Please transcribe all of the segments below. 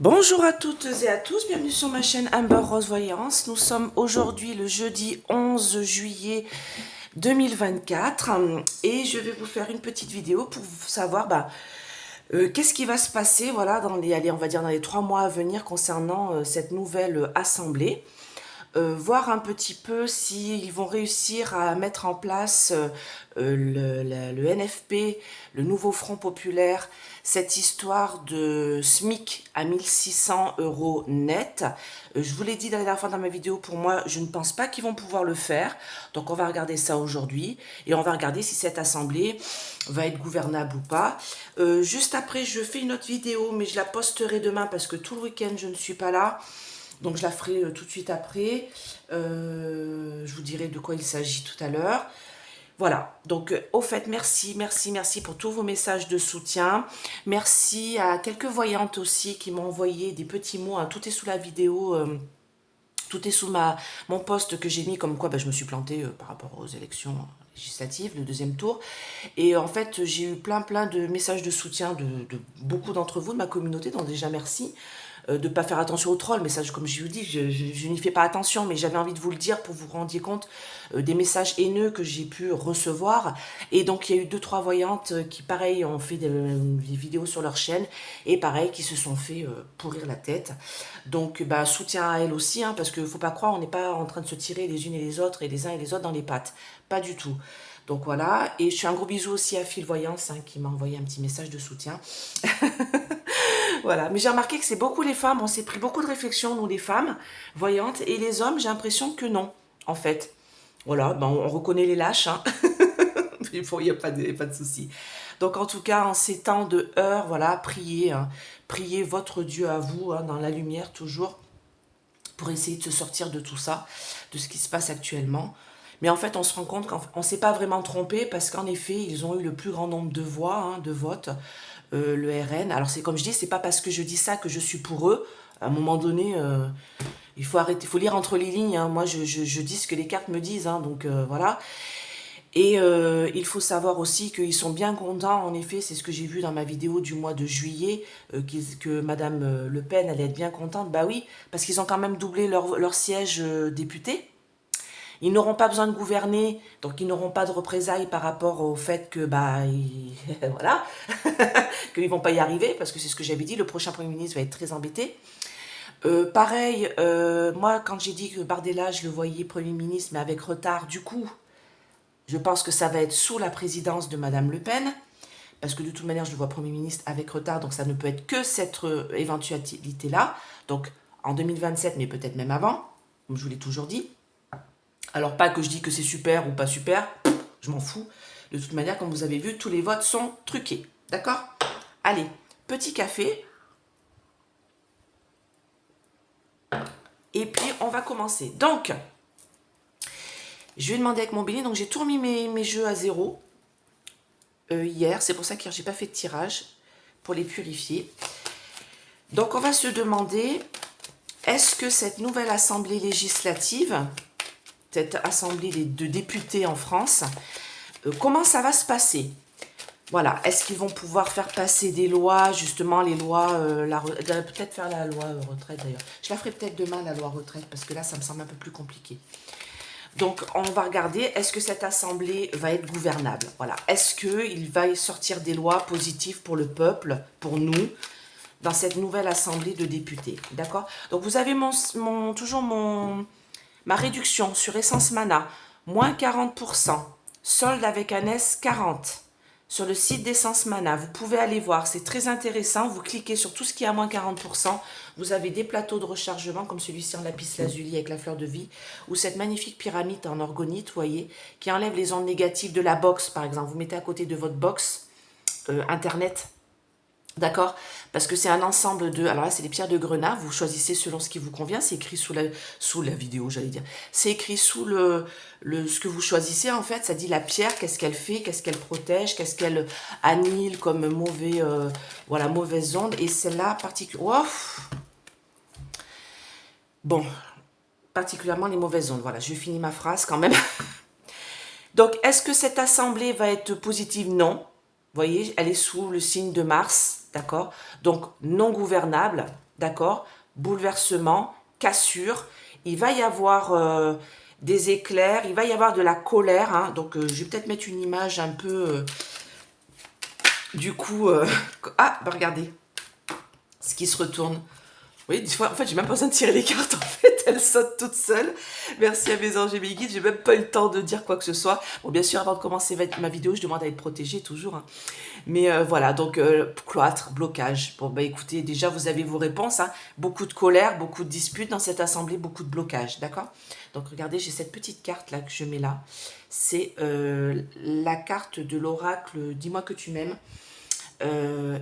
Bonjour à toutes et à tous, bienvenue sur ma chaîne Amber Rose Voyance. Nous sommes aujourd'hui le jeudi 11 juillet 2024 et je vais vous faire une petite vidéo pour savoir qu'est-ce qui va se passer voilà, dans les, allez, on va dire dans les 3 mois à venir concernant cette nouvelle assemblée. Voir un petit peu s'ils vont réussir à mettre en place le NFP, le nouveau Front Populaire, cette histoire de SMIC à 1600 € net. Je vous l'ai dit la dernière fois dans ma vidéo, pour moi, je ne pense pas qu'ils vont pouvoir le faire. Donc on va regarder ça aujourd'hui et on va regarder si cette assemblée va être gouvernable ou pas. Juste après, je fais une autre vidéo, mais je la posterai demain parce que tout le week-end, je ne suis pas là. Donc je la ferai tout de suite après. Je vous dirai de quoi il s'agit tout à l'heure. Voilà, donc au fait, merci pour tous vos messages de soutien. Merci à quelques voyantes aussi qui m'ont envoyé des petits mots. Hein. Tout est sous la vidéo, tout est sous mon post que j'ai mis comme quoi je me suis plantée par rapport aux élections législatives, le deuxième tour. Et en fait, j'ai eu plein de messages de soutien de beaucoup d'entre vous, de ma communauté, donc déjà merci. De ne pas faire attention aux trolls, mais ça, comme je vous dis, je n'y fais pas attention, mais j'avais envie de vous le dire pour vous rendiez compte des messages haineux que j'ai pu recevoir. Et donc, il y a eu 2-3 voyantes qui, pareil, ont fait des vidéos sur leur chaîne, et pareil, qui se sont fait pourrir la tête. Donc, soutien à elles aussi, hein, parce qu'il ne faut pas croire, on n'est pas en train de se tirer les unes et les autres, et les uns et les autres dans les pattes. Pas du tout. Donc voilà, et je fais un gros bisou aussi à Phil Voyance, hein, qui m'a envoyé un petit message de soutien. Voilà, mais j'ai remarqué que c'est beaucoup les femmes, on s'est pris beaucoup de réflexions, nous les femmes voyantes, et les hommes, j'ai l'impression que non, en fait. Voilà, on reconnaît les lâches, hein. Mais bon, il n'y a pas de souci. Donc en tout cas, en ces temps de heurts, voilà, priez, hein, priez votre Dieu à vous, hein, dans la lumière toujours, pour essayer de se sortir de tout ça, de ce qui se passe actuellement. Mais en fait, on se rend compte qu'on ne s'est pas vraiment trompé parce qu'en effet, ils ont eu le plus grand nombre de voix, hein, de votes, le RN. Alors, c'est comme je dis, c'est pas parce que je dis ça que je suis pour eux. À un moment donné, il faut arrêter, il faut lire entre les lignes. Hein. Moi, je dis ce que les cartes me disent, hein, donc voilà. Et il faut savoir aussi qu'ils sont bien contents, en effet, c'est ce que j'ai vu dans ma vidéo du mois de juillet, que Madame Le Pen allait être bien contente. Bah oui, parce qu'ils ont quand même doublé leur siège député. Ils n'auront pas besoin de gouverner, donc ils n'auront pas de représailles par rapport au fait que, voilà, qu'ils ne vont pas y arriver, parce que c'est ce que j'avais dit, le prochain Premier ministre va être très embêté. Pareil, moi, quand j'ai dit que Bardella, je le voyais Premier ministre, mais avec retard, du coup, je pense que ça va être sous la présidence de Madame Le Pen, parce que de toute manière, je le vois Premier ministre avec retard, donc ça ne peut être que cette éventualité-là, donc en 2027, mais peut-être même avant, comme je vous l'ai toujours dit. Alors, pas que je dis que c'est super ou pas super, je m'en fous. De toute manière, comme vous avez vu, tous les votes sont truqués. D'accord? Allez, petit café. Et puis, on va commencer. Donc, je vais demander avec mon bélier. Donc, j'ai tout remis mes jeux à zéro hier. C'est pour ça qu'hier, j'ai pas fait de tirage pour les purifier. Donc, on va se demander, est-ce que cette nouvelle assemblée législative, cette assemblée de députés en France, comment ça va se passer? Voilà, est-ce qu'ils vont pouvoir faire passer des lois, justement les lois, peut-être faire la loi retraite d'ailleurs. Je la ferai peut-être demain, la loi retraite, parce que là, ça me semble un peu plus compliqué. Donc, on va regarder, est-ce que cette assemblée va être gouvernable? Voilà, est-ce qu'il va sortir des lois positives pour le peuple, pour nous, dans cette nouvelle assemblée de députés? D'accord? Donc, vous avez toujours ma réduction sur Essence Mana, moins 40%, solde avec un S 40%. Sur le site d'Essence Mana, vous pouvez aller voir, c'est très intéressant. Vous cliquez sur tout ce qui est à moins 40%. Vous avez des plateaux de rechargement comme celui-ci en lapis lazuli avec la fleur de vie, ou cette magnifique pyramide en orgonite, vous voyez, qui enlève les ondes négatives de la box, par exemple. Vous mettez à côté de votre box Internet. D'accord? Parce que c'est un ensemble de... Alors là, c'est les pierres de grenat. Vous choisissez selon ce qui vous convient. C'est écrit sous la vidéo, j'allais dire. C'est écrit sous ce que vous choisissez, en fait. Ça dit la pierre, qu'est-ce qu'elle fait, qu'est-ce qu'elle protège, qu'est-ce qu'elle annihile comme mauvaises ondes. Et celle-là, particulièrement... Bon, particulièrement les mauvaises ondes. Voilà, je finis ma phrase quand même. Donc, est-ce que cette assemblée va être positive? Non. Vous voyez, elle est sous le signe de Mars. D'accord? Donc, non gouvernable, d'accord? Bouleversement, cassure, il va y avoir des éclairs, il va y avoir de la colère, hein. Donc je vais peut-être mettre une image un peu, du coup, ah, bah regardez, ce qui se retourne. Oui, des fois, en fait, j'ai même pas besoin de tirer les cartes, en fait, elles sautent toutes seules. Merci à mes anges et mes guides, j'ai même pas eu le temps de dire quoi que ce soit. Bon, bien sûr, avant de commencer ma vidéo, je demande à être protégée, toujours, hein. Mais voilà, donc cloître, blocage. Bon, bah écoutez, déjà, vous avez vos réponses, hein. Beaucoup de colère, beaucoup de disputes dans cette assemblée, beaucoup de blocage, d'accord? Donc, regardez, j'ai cette petite carte-là que je mets là. C'est la carte de l'oracle « Dis-moi que tu m'aimes ».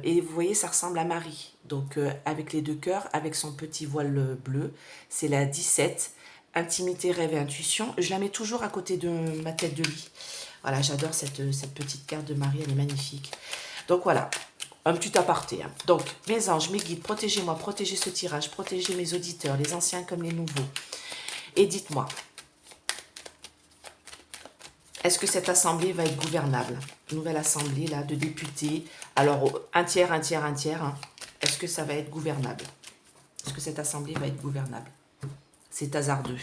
Et vous voyez, ça ressemble à Marie. Donc, avec les deux cœurs, avec son petit voile bleu. C'est la 17, intimité, rêve et intuition. Je la mets toujours à côté de ma tête de lit. Voilà, j'adore cette petite carte de Marie, elle est magnifique. Donc, voilà, un petit aparté, hein. Donc, mes anges, mes guides, protégez-moi, protégez ce tirage, protégez mes auditeurs, les anciens comme les nouveaux. Et dites-moi, est-ce que cette assemblée va être gouvernable? Nouvelle assemblée, là, de députés. Alors, un tiers, un tiers, un tiers. Hein. Est-ce que ça va être gouvernable? Est-ce que cette assemblée va être gouvernable? C'est hasardeux.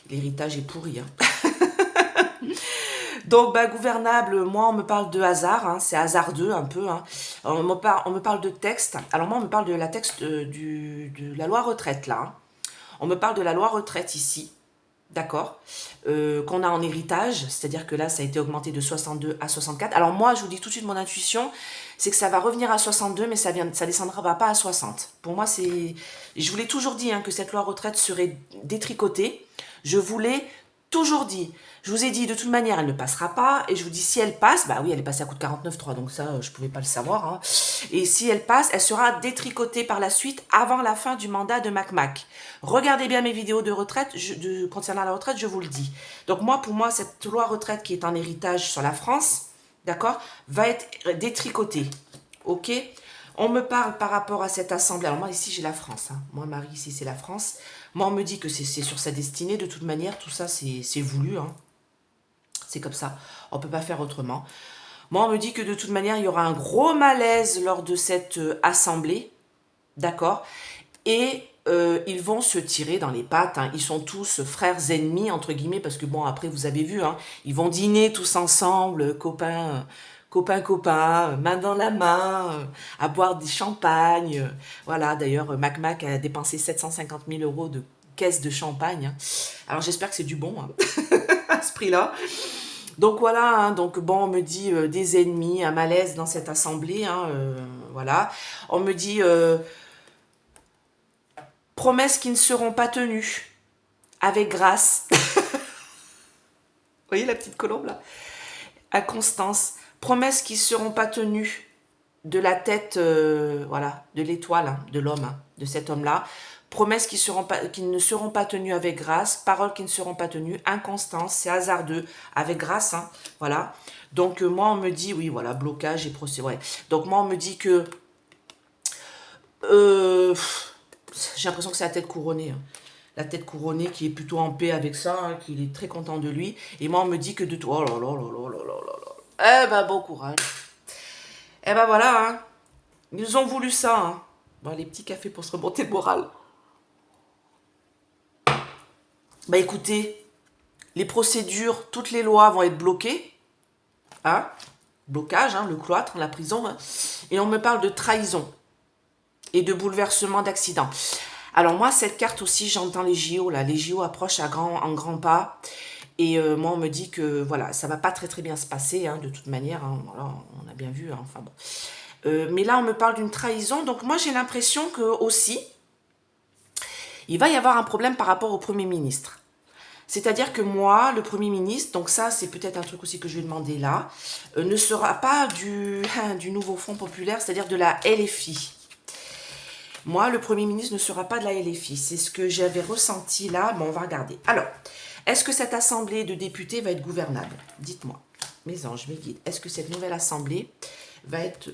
L'héritage est pourri. Hein. Donc, bah, gouvernable, moi, on me parle de hasard. Hein, c'est hasardeux, un peu. Hein. On me parle de texte. Alors, moi, on me parle de la texte de la loi retraite, là. Hein. On me parle de la loi retraite, ici. D'accord, qu'on a en héritage, c'est-à-dire que là, ça a été augmenté de 62 à 64. Alors moi, je vous dis tout de suite, mon intuition, c'est que ça va revenir à 62, mais ça descendra pas à 60. Pour moi, c'est... Je vous l'ai toujours dit, hein, que cette loi retraite serait détricotée. Je vous l'ai toujours dit. Je vous ai dit, de toute manière, elle ne passera pas. Et je vous dis, si elle passe, bah oui, elle est passée à coup de 49,3, donc ça, je ne pouvais pas le savoir. Hein. Et si elle passe, elle sera détricotée par la suite avant la fin du mandat de Mac. Regardez bien mes vidéos de retraite, concernant la retraite, je vous le dis. Donc moi, pour moi, cette loi retraite qui est en héritage sur la France, d'accord, va être détricotée. Ok? On me parle par rapport à cette assemblée. Alors moi, ici, j'ai la France. Hein. Moi, Marie, ici, c'est la France. Moi, on me dit que c'est sur sa destinée. De toute manière, tout ça, c'est voulu. Hein. C'est comme ça. On ne peut pas faire autrement. Moi, on me dit que de toute manière, il y aura un gros malaise lors de cette assemblée. D'accord? Et ils vont se tirer dans les pattes. Hein. Ils sont tous frères ennemis, entre guillemets, parce que bon, après, vous avez vu, hein, ils vont dîner tous ensemble, copains, main dans la main, à boire du champagne. Voilà, d'ailleurs, Mac a dépensé 750 000 € de caisse de champagne. Hein. Alors, j'espère que c'est du bon, hein, à ce prix-là. Donc voilà, hein, donc bon, on me dit des ennemis, un malaise dans cette assemblée, hein, voilà. On me dit promesses qui ne seront pas tenues, avec grâce. Vous voyez la petite colombe là? Inconstance. Promesses qui ne seront pas tenues de la tête, voilà, de l'étoile, hein, de l'homme, hein, de cet homme-là. Promesses qui ne seront pas tenues avec grâce, paroles qui ne seront pas tenues, inconstance, c'est hasardeux, avec grâce, hein, voilà. Donc moi on me dit, oui, voilà, blocage et procès, ouais. Donc moi on me dit que, j'ai l'impression que c'est la tête couronnée, hein. La tête couronnée qui est plutôt en paix avec ça, hein, qu'il est très content de lui. Et moi on me dit que de tout, oh là là là là là là là là. Eh ben bon courage. Eh ben voilà, hein. Ils ont voulu ça, hein. Bon, les petits cafés pour se remonter le moral. Bah écoutez, les procédures, toutes les lois vont être bloquées. Hein, blocage, hein, le cloître, la prison. Hein. Et on me parle de trahison et de bouleversement, d'accident. Alors moi, cette carte aussi, j'entends les JO. Là. Les JO approchent en grands pas. Et moi, on me dit que voilà, ça va pas très très bien se passer, hein, de toute manière. Hein, voilà, on a bien vu. Hein, enfin bon. Mais là, on me parle d'une trahison. Donc moi, j'ai l'impression que aussi, il va y avoir un problème par rapport au Premier ministre. C'est-à-dire que moi, le Premier ministre, donc ça, c'est peut-être un truc aussi que je vais demander là, ne sera pas du nouveau Front populaire, c'est-à-dire de la LFI. Moi, le Premier ministre ne sera pas de la LFI. C'est ce que j'avais ressenti là. Bon, on va regarder. Alors, est-ce que cette assemblée de députés va être gouvernable? Dites-moi, mes anges, mes guides. Est-ce que cette nouvelle assemblée va être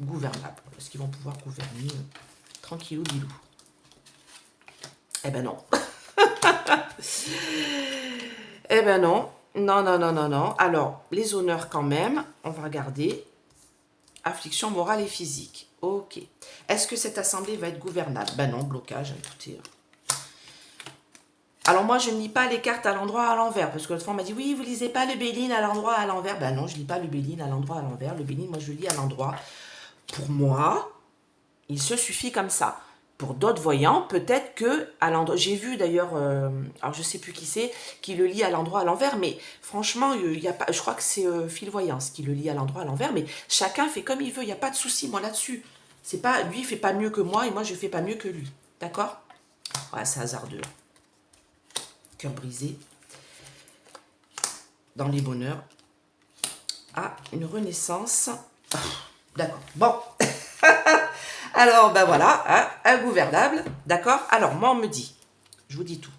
gouvernable? Est-ce qu'ils vont pouvoir gouverner tranquillou bilou? Eh ben non. Eh ben non. Non, non, non, non, non. Alors, les honneurs quand même. On va regarder. Affliction morale et physique. Ok. Est-ce que cette assemblée va être gouvernable? Ben non, blocage, écoutez. Alors moi, je ne lis pas les cartes à l'endroit à l'envers, parce que l'autre fois, on m'a dit, oui, vous lisez pas le Béline à l'endroit à l'envers. Ben non, je lis pas le Béline à l'endroit à l'envers. Le Béline, moi, je le lis à l'endroit. Pour moi, il se suffit comme ça. Pour d'autres voyants, peut-être que à l'endroit, j'ai vu d'ailleurs, alors je sais plus qui c'est, qui le lit à l'endroit à l'envers, mais franchement, il y a pas, je crois que c'est Phil Voyance qui le lit à l'endroit à l'envers, mais chacun fait comme il veut, il n'y a pas de souci, moi là-dessus. C'est pas, lui il fait pas mieux que moi et moi je fais pas mieux que lui, d'accord? Ouais, c'est hasardeux. Cœur brisé, dans les bonheurs, à une renaissance. Ah, d'accord, bon. Alors, ben voilà, hein, ingouvernable, d'accord? Alors, moi, on me dit, je vous dis tout.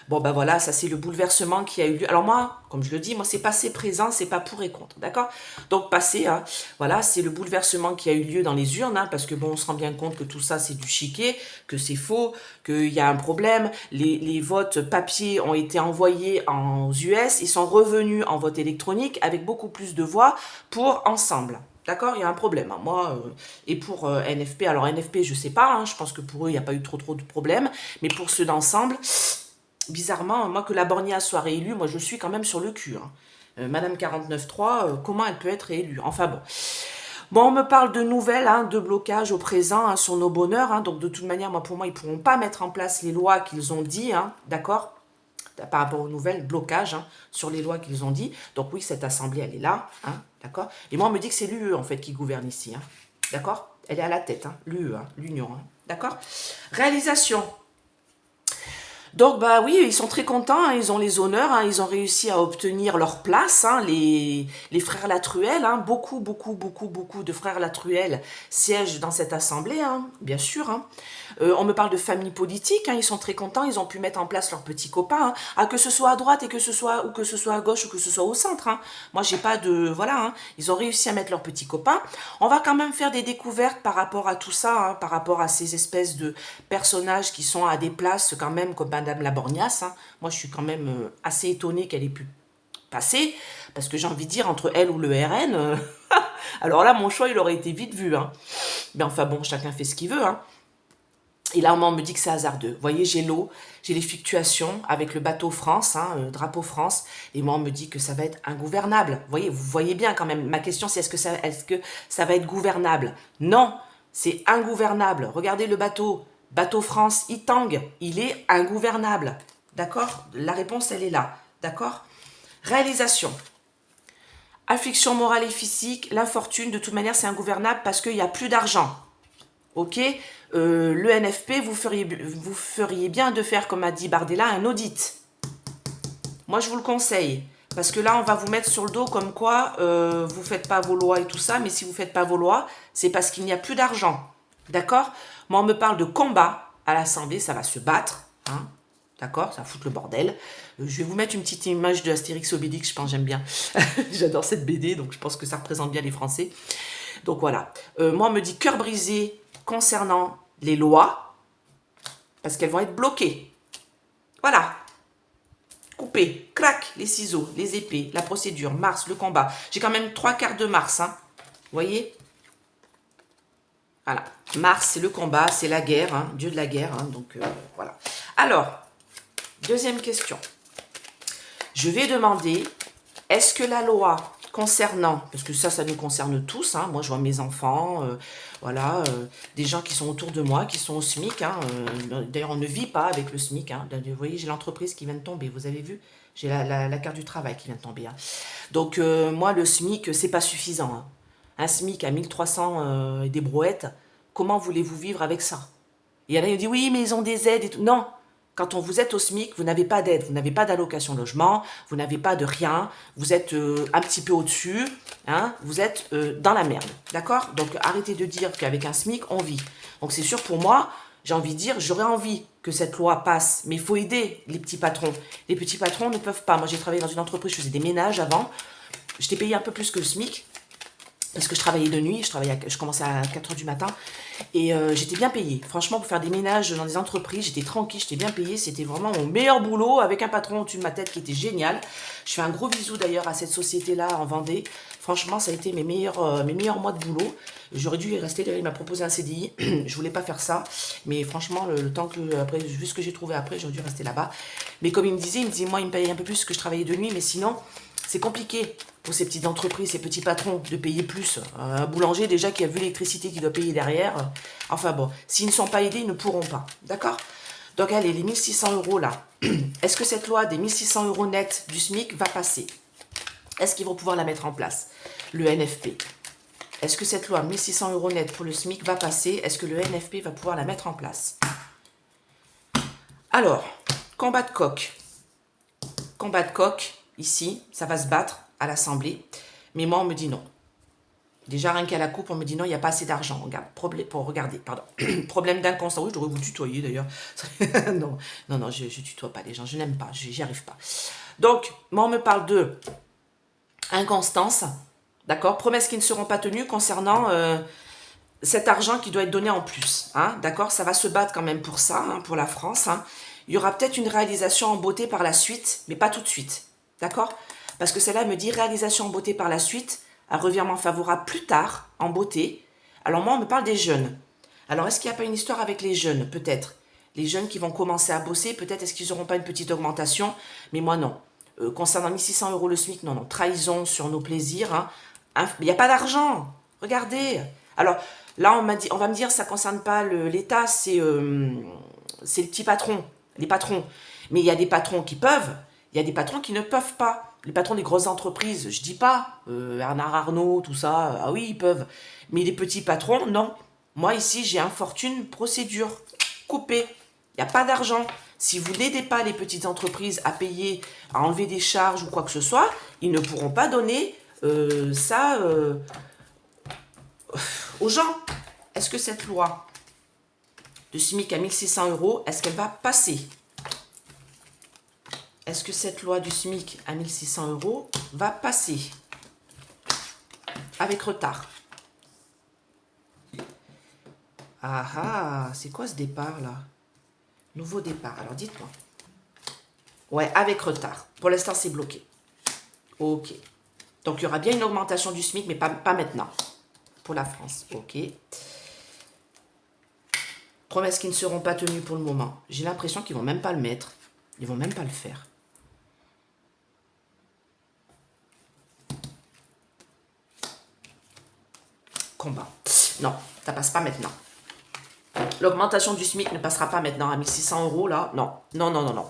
Bon, ben voilà, ça, c'est le bouleversement qui a eu lieu. Alors, moi, comme je le dis, moi, c'est passé présent, c'est pas pour et contre, d'accord? Donc, passé, hein, voilà, c'est le bouleversement qui a eu lieu dans les urnes, hein, parce que, bon, on se rend bien compte que tout ça, c'est du chiquet, que c'est faux, qu'il y a un problème. Les votes papier ont été envoyés aux US, ils sont revenus en vote électronique avec beaucoup plus de voix pour ensemble. D'accord, il y a un problème. Hein. Moi, et pour NFP, alors NFP, je sais pas, hein, je pense que pour eux, il n'y a pas eu trop de problèmes. Mais pour ceux d'ensemble, bizarrement, moi, que la Borgna soit réélue, moi, je suis quand même sur le cul. Hein. Madame 49.3, comment elle peut être réélue? Enfin bon. Bon, on me parle de nouvelles, hein, de blocage au présent hein, sur nos bonheurs. Hein, donc, de toute manière, moi, pour moi, ils ne pourront pas mettre en place les lois qu'ils ont dit, hein, d'accord? Par rapport aux nouvelles, blocage hein, sur les lois qu'ils ont dit. Donc oui, cette assemblée, elle est là, hein, d'accord? Et moi, on me dit que c'est l'UE, en fait, qui gouverne ici, hein, d'accord? Elle est à la tête, hein, l'UE, hein, l'Union, hein, d'accord? Réalisation. Donc, bah oui, ils sont très contents, hein, ils ont les honneurs, hein, ils ont réussi à obtenir leur place, hein, les frères Latruelle, hein, beaucoup de frères Latruelle siègent dans cette assemblée, hein, bien sûr. Hein. On me parle de famille politique, hein, ils sont très contents, ils ont pu mettre en place leurs petits copains, hein, que ce soit à droite et que ce soit à gauche ou que ce soit au centre. Hein. Moi, j'ai pas de... Voilà, hein, ils ont réussi à mettre leurs petits copains. On va quand même faire des découvertes par rapport à tout ça, hein, par rapport à ces espèces de personnages qui sont à des places quand même comme Madame la Borgnasse. Hein. Moi, je suis quand même assez étonnée qu'elle ait pu passer, parce que j'ai envie de dire, entre elle ou le RN, alors là, mon choix, il aurait été vite vu. Hein. Mais enfin bon, chacun fait ce qu'il veut, hein. Et là, on me dit que c'est hasardeux. Vous voyez, j'ai l'eau, j'ai les fluctuations avec le bateau France, hein, le drapeau France. Et moi, on me dit que ça va être ingouvernable. Vous voyez bien quand même. Ma question, c'est est-ce que ça va être gouvernable? Non, c'est ingouvernable. Regardez le bateau. Bateau France, il tangue. Il est ingouvernable. D'accord? La réponse, elle est là. D'accord? Réalisation. Affliction morale et physique. L'infortune, de toute manière, c'est ingouvernable parce qu'il n'y a plus d'argent. Ok, le NFP, vous feriez bien de faire, comme a dit Bardella, un audit. Moi, je vous le conseille. Parce que là, on va vous mettre sur le dos comme quoi vous ne faites pas vos lois et tout ça. Mais si vous ne faites pas vos lois, c'est parce qu'il n'y a plus d'argent. D'accord? Moi, on me parle de combat à l'Assemblée. Ça va se battre. Hein, d'accord? Ça va foutre le bordel. Je vais vous mettre une petite image de Astérix Obélix. Je pense j'aime bien. J'adore cette BD. Donc, je pense que ça représente bien les Français. Donc, voilà. Moi, on me dit cœur brisé concernant les lois, parce qu'elles vont être bloquées. Voilà. Coupé, crac, les ciseaux, les épées, la procédure, Mars, le combat. J'ai quand même 3 quarts de Mars, hein. Vous voyez? Voilà. Mars, c'est le combat, c'est la guerre, hein, dieu de la guerre. Hein, donc, voilà. Alors, deuxième question. Je vais demander, est-ce que la loi concernant, parce que ça nous concerne tous, hein, moi je vois mes enfants, voilà, des gens qui sont autour de moi, qui sont au SMIC, hein, d'ailleurs on ne vit pas avec le SMIC, hein, vous voyez j'ai l'entreprise qui vient de tomber, vous avez vu, j'ai la carte du travail qui vient de tomber, hein. Donc moi le SMIC c'est pas suffisant, hein. Un SMIC à 1300 et des brouettes, comment voulez-vous vivre avec ça? Et il y en a qui disent oui mais ils ont des aides et tout, non. Quand vous êtes au SMIC, vous n'avez pas d'aide, vous n'avez pas d'allocation logement, vous n'avez pas de rien, vous êtes un petit peu au-dessus, hein, vous êtes dans la merde, d'accord? Donc arrêtez de dire qu'avec un SMIC, on vit. Donc c'est sûr pour moi, j'ai envie de dire, j'aurais envie que cette loi passe, mais il faut aider les petits patrons. Les petits patrons ne peuvent pas. Moi j'ai travaillé dans une entreprise, je faisais des ménages avant, j'étais payée un peu plus que le SMIC, parce que je travaillais de nuit, je commençais à 4 h du matin, et j'étais bien payée. Franchement, pour faire des ménages dans des entreprises, j'étais tranquille, j'étais bien payée, c'était vraiment mon meilleur boulot, avec un patron au-dessus de ma tête qui était génial. Je fais un gros bisou d'ailleurs à cette société-là en Vendée. Franchement, ça a été mes meilleurs mois de boulot. J'aurais dû y rester, il m'a proposé un CDI, je voulais pas faire ça, mais franchement, le temps que, après, vu ce que j'ai trouvé après, j'aurais dû rester là-bas. Mais comme il me disait, moi, il me payait un peu plus que je travaillais de nuit, mais sinon, c'est compliqué pour ces petites entreprises, ces petits patrons, de payer plus. Un boulanger, déjà, qui a vu l'électricité qu'il doit payer derrière. Enfin bon, s'ils ne sont pas aidés, ils ne pourront pas. D'accord? Donc, allez, les 1 600 € là. Est-ce que cette loi des 1 600 € net du SMIC va passer? Est-ce qu'ils vont pouvoir la mettre en place? Le NFP. Est-ce que cette loi 1 600 € net pour le SMIC va passer? Est-ce que le NFP va pouvoir la mettre en place? Alors, combat de coq. Combat de coq, ici, ça va se battre à l'Assemblée. Mais moi, on me dit non. Déjà, rien qu'à la coupe, on me dit non, il n'y a pas assez d'argent. Regarde, problème d'inconstant. Oui, je devrais vous tutoyer d'ailleurs. Non, non, non, je tutoie pas les gens. Je n'aime pas, j'y arrive pas. Donc, moi, on me parle de inconstance. D'accord? Promesses qui ne seront pas tenues concernant cet argent qui doit être donné en plus. Hein, d'accord? Ça va se battre quand même pour ça, hein, pour la France. Hein. Il y aura peut-être une réalisation en beauté par la suite, mais pas tout de suite. D'accord? Parce que celle-là me dit réalisation en beauté par la suite, un revirement favorable plus tard, en beauté. Alors moi, on me parle des jeunes. Alors, est-ce qu'il n'y a pas une histoire avec les jeunes? Peut-être. Les jeunes qui vont commencer à bosser, peut-être est-ce qu'ils n'auront pas une petite augmentation? Mais moi, non. Concernant 1 600 € le SMIC, non, non. Trahison sur nos plaisirs. Hein. Il n'y a pas d'argent. Regardez. Alors, là, on va me dire, ça ne concerne pas l'État, c'est les petits patrons, les patrons. Mais il y a des patrons qui peuvent, il y a des patrons qui ne peuvent pas. Les patrons des grosses entreprises, je dis pas, Bernard Arnault, tout ça, ah oui, ils peuvent. Mais les petits patrons, non. Moi, ici, j'ai infortune procédure coupée. Il n'y a pas d'argent. Si vous n'aidez pas les petites entreprises à payer, à enlever des charges ou quoi que ce soit, ils ne pourront pas donner ça aux gens. Est-ce que cette loi de SMIC à 1 600 €, est-ce qu'elle va passer? Est-ce que cette loi du SMIC à 1 600 € va passer? Avec retard. Ah ah, c'est quoi ce départ là? Nouveau départ, alors dites-moi. Ouais, avec retard. Pour l'instant, c'est bloqué. Ok. Donc, il y aura bien une augmentation du SMIC, mais pas maintenant. Pour la France. Ok. Promesses qui ne seront pas tenues pour le moment. J'ai l'impression qu'ils ne vont même pas le mettre. Ils ne vont même pas le faire. Combat. Non, ça passe pas maintenant. L'augmentation du SMIC ne passera pas maintenant à 1 600 € là. Non, non, non, non, non.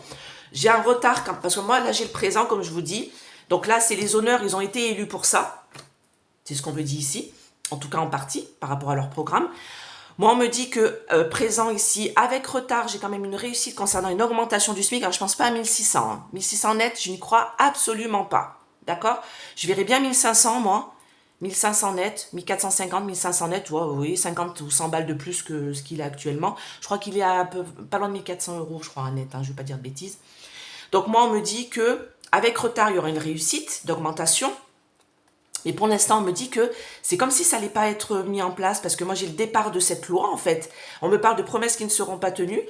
J'ai un retard parce que moi, là, j'ai le présent, comme je vous dis. Donc là, c'est les honneurs, ils ont été élus pour ça. C'est ce qu'on me dit ici. En tout cas, en partie, par rapport à leur programme. Moi, on me dit que présent ici, avec retard, j'ai quand même une réussite concernant une augmentation du SMIC. Alors, je ne pense pas à 1 600. Hein. 1 600 net, je n'y crois absolument pas. D'accord? Je verrais bien 1 500, moi. 1 500 net, 1 450, 1 500 net, ouais, oui, 50 ou 100 balles de plus que ce qu'il a actuellement. Je crois qu'il est à pas loin de 1 400 €, je crois, un net, hein, je ne vais pas dire de bêtises. Donc moi, on me dit que avec retard, il y aura une réussite d'augmentation. Et pour l'instant, on me dit que c'est comme si ça n'allait pas être mis en place, parce que moi, j'ai le départ de cette loi, en fait. On me parle de promesses qui ne seront pas tenues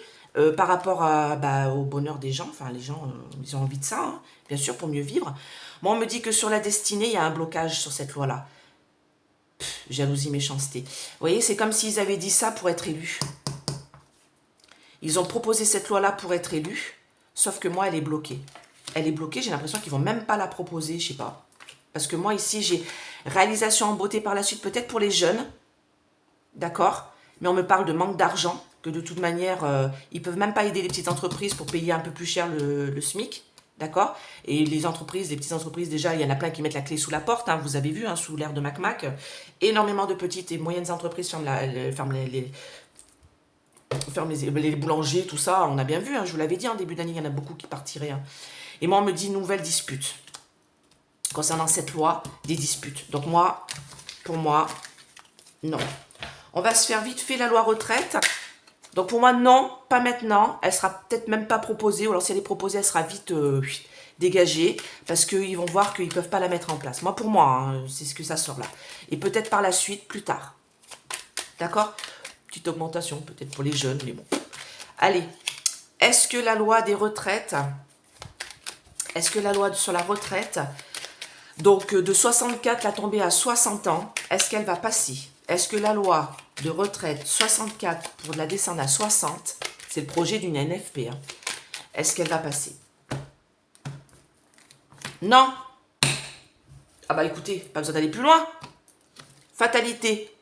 par rapport au bonheur des gens. Enfin, les gens, ils ont envie de ça, hein, bien sûr, pour mieux vivre. Moi, on me dit que sur la destinée, il y a un blocage sur cette loi-là. Jalousie, méchanceté. Vous voyez, c'est comme s'ils avaient dit ça pour être élus. Ils ont proposé cette loi-là pour être élus, sauf que moi, elle est bloquée. Elle est bloquée, j'ai l'impression qu'ils ne vont même pas la proposer, je sais pas. Parce que moi, ici, j'ai réalisation en beauté par la suite, peut-être pour les jeunes, d'accord? Mais on me parle de manque d'argent, que de toute manière, ils ne peuvent même pas aider les petites entreprises pour payer un peu plus cher le SMIC. D'accord? Et les entreprises, les petites entreprises, déjà, il y en a plein qui mettent la clé sous la porte. Hein, vous avez vu, hein, sous l'ère de Mac. Énormément de petites et moyennes entreprises ferment les boulangers, tout ça. On a bien vu, hein, je vous l'avais dit, en début d'année, il y en a beaucoup qui partiraient. Hein. Et moi, on me dit nouvelle dispute. Concernant cette loi, des disputes. Donc moi, pour moi, non. On va se faire vite fait la loi retraite. Donc pour moi, non, pas maintenant. Elle sera peut-être même pas proposée. Ou alors si elle est proposée, elle sera vite dégager, parce qu'ils vont voir qu'ils ne peuvent pas la mettre en place. Moi, pour moi, hein, c'est ce que ça sort là. Et peut-être par la suite, plus tard. D'accord? Petite augmentation, peut-être pour les jeunes, mais bon. Allez, est-ce que la loi des retraites, est-ce que la loi sur la retraite, donc de 64 la tomber à 60 ans, est-ce qu'elle va passer? Est-ce que la loi de retraite 64 pour la descendre à 60, c'est le projet d'une NFP, hein, est-ce qu'elle va passer? Non. Ah bah écoutez, pas besoin d'aller plus loin. Fatalité.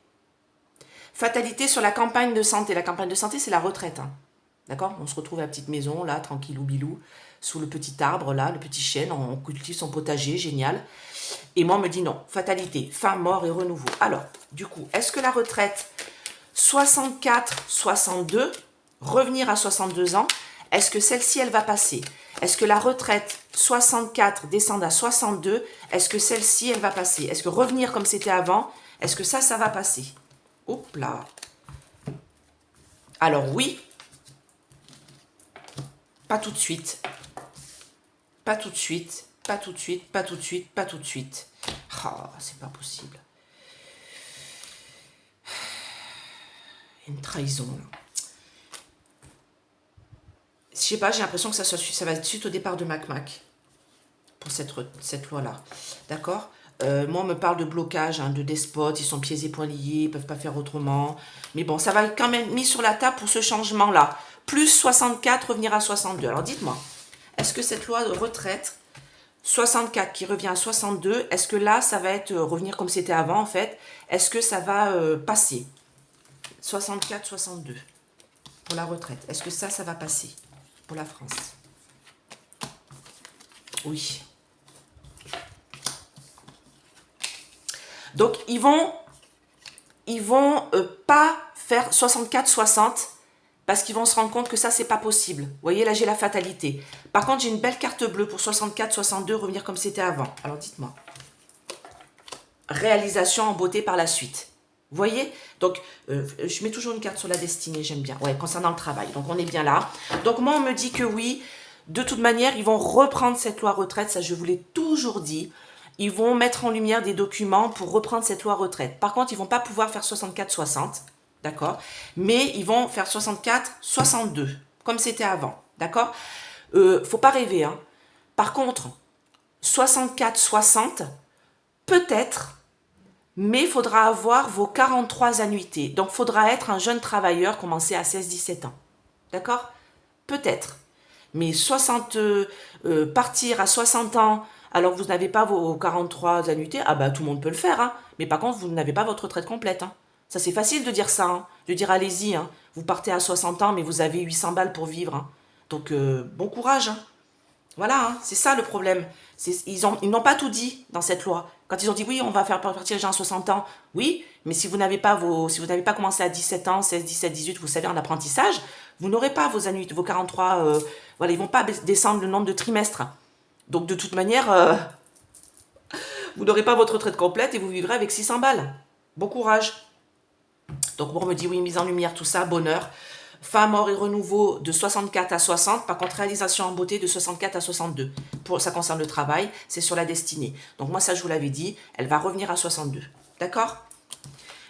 Fatalité sur la campagne de santé. La campagne de santé, c'est la retraite. Hein. D'accord? On se retrouve à la petite maison, là, tranquillou bilou, sous le petit arbre, là, le petit chêne, on cultive son potager, génial. Et moi, on me dit non, fatalité, fin, mort et renouveau. Alors, du coup, est-ce que la retraite 64, 62, revenir à 62 ans, est-ce que celle-ci, elle va passer? Est-ce que la retraite 64 descendre à 62, est-ce que celle-ci, elle va passer? Est-ce que revenir comme c'était avant, est-ce que ça va passer? Hop là. Alors oui, pas tout de suite. Pas tout de suite, pas tout de suite, pas tout de suite, pas tout de suite. Ah, c'est pas possible. Une trahison, là. Je sais pas, j'ai l'impression que ça va être suite au départ de Mac pour cette loi-là. D'accord? Moi, on me parle de blocage, hein, de despotes, ils sont pieds et poings liés, ils peuvent pas faire autrement. Mais bon, ça va être quand même mis sur la table pour ce changement-là. Plus 64, revenir à 62. Alors dites-moi, est-ce que cette loi de retraite 64 qui revient à 62, est-ce que là, ça va être revenir comme c'était avant, en fait? Est-ce que ça va passer? 64, 62 pour la retraite. Est-ce que ça va passer pour la France? Oui. Donc, ils vont pas faire 64-60 parce qu'ils vont se rendre compte que ça, c'est pas possible. Vous voyez, là, j'ai la fatalité. Par contre, j'ai une belle carte bleue pour 64-62, revenir comme c'était avant. Alors, dites-moi. Réalisation en beauté par la suite. Vous voyez? Donc, je mets toujours une carte sur la destinée, j'aime bien. Ouais, concernant le travail. Donc, on est bien là. Donc, moi, on me dit que oui, de toute manière, ils vont reprendre cette loi retraite. Ça, je vous l'ai toujours dit. Ils vont mettre en lumière des documents pour reprendre cette loi retraite. Par contre, ils ne vont pas pouvoir faire 64-60, d'accord? Mais ils vont faire 64-62, comme c'était avant, d'accord? Faut pas rêver, hein. Par contre, 64-60, peut-être, mais il faudra avoir vos 43 annuités. Donc, il faudra être un jeune travailleur, commencer à 16-17 ans, d'accord? Peut-être. Mais partir à 60 ans, alors que vous n'avez pas vos 43 annuités, ah bah tout le monde peut le faire, hein. Mais par contre, vous n'avez pas votre retraite complète. Hein. Ça, c'est facile de dire ça, hein. De dire allez-y, hein. Vous partez à 60 ans, mais vous avez 800 balles pour vivre. Hein. Donc, bon courage. Hein. Voilà, hein. C'est ça le problème. Ils n'ont pas tout dit dans cette loi. Quand ils ont dit oui, on va faire partir les gens à 60 ans, oui, mais si vous n'avez pas commencé à 17 ans, 16, 17, 18, vous savez, en apprentissage, vous n'aurez pas vos annuités, vos 43, voilà, ils ne vont pas descendre le nombre de trimestres. Donc, de toute manière, vous n'aurez pas votre retraite complète et vous vivrez avec 600 balles. Bon courage. Donc, on me dit, oui, mise en lumière, tout ça, bonheur. Fin, mort et renouveau de 64 à 60. Par contre, réalisation en beauté de 64 à 62. Ça concerne le travail, c'est sur la destinée. Donc, moi, ça, je vous l'avais dit, elle va revenir à 62. D'accord?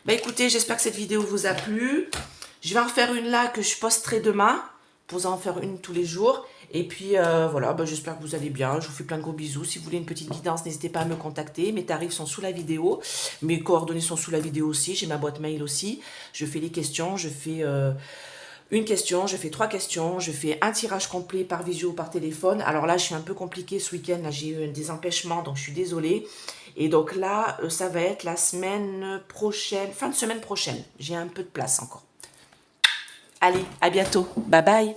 Bah, écoutez, j'espère que cette vidéo vous a plu. Je vais en faire une là que je posterai demain. Pour en faire une tous les jours. Et puis voilà, bah, j'espère que vous allez bien. Je vous fais plein de gros bisous. Si vous voulez une petite guidance, n'hésitez pas à me contacter. Mes tarifs sont sous la vidéo. Mes coordonnées sont sous la vidéo aussi. J'ai ma boîte mail aussi. Je fais les questions. Je fais une question. Je fais 3 questions. Je fais un tirage complet par visio ou par téléphone. Alors là, je suis un peu compliquée ce week-end. Là, j'ai eu des empêchements. Donc, je suis désolée. Et donc là, ça va être la semaine prochaine. Fin de semaine prochaine. J'ai un peu de place encore. Allez, à bientôt. Bye bye.